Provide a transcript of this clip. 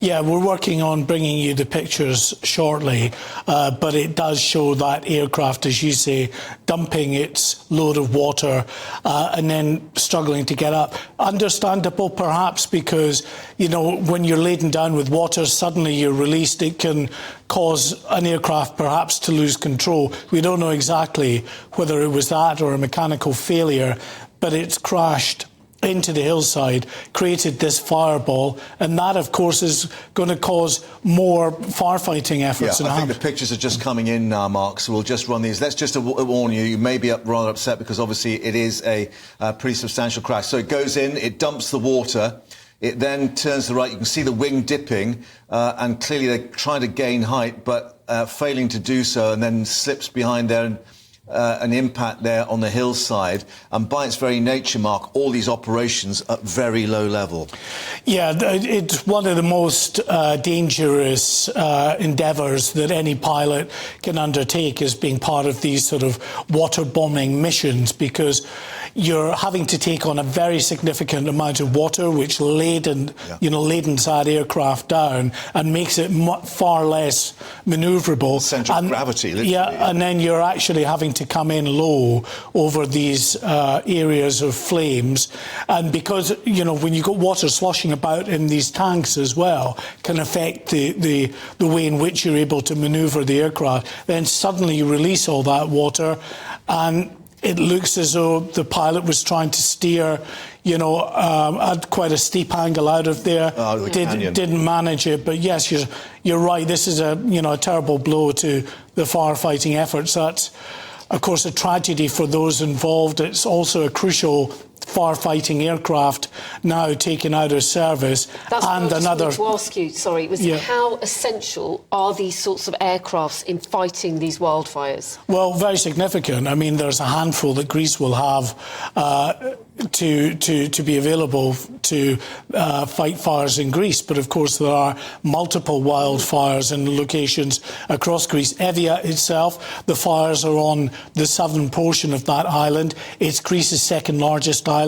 Yeah, we're working on bringing you the pictures shortly, but it does show that aircraft, as you say, dumping its load of water and then struggling to get up. Understandable, perhaps, because, you know, when you're laden down with water, suddenly you're released. It can cause an aircraft perhaps to lose control. We don't know exactly whether it was that or a mechanical failure, but it's crashed into the hillside, created this fireball, and that, of course, is going to cause more firefighting efforts. Yeah, I think the pictures are just coming in now, Mark, so we'll just run these. Let's just warn you, you may be rather upset because obviously it is a pretty substantial crash. So it goes in, it dumps the water, it then turns to the right. You can see the wing dipping, and clearly they're trying to gain height, but failing to do so, and then slips behind there, and an impact there on the hillside, and by its very nature, Mark, all these operations at very low level. Yeah, it's one of the most dangerous endeavours that any pilot can undertake, is being part of these sort of water bombing missions, because you're having to take on a very significant amount of water, which ladens that aircraft down and makes it far less manoeuvrable. Centre of gravity, literally. Yeah, and then you're actually having to come in low over these areas of flames. And because, you know, when you've got water sloshing about in these tanks as well, can affect the way in which you're able to manoeuvre the aircraft, then suddenly you release all that water, and it looks as though the pilot was trying to steer, you know, at quite a steep angle out of there. Didn't manage it. But yes, you're right. This is a terrible blow to the firefighting efforts. That's, of course, a tragedy for those involved. It's also a crucial firefighting aircraft now taken out of service. That's and what I another. wanted to ask you. Sorry, how essential are these sorts of aircrafts in fighting these wildfires? Well, very significant. I mean, there's a handful that Greece will have to be available to fight fires in Greece. But of course, there are multiple wildfires in locations across Greece. Evia itself, the fires are on the southern portion of that island. It's Greece's second largest island.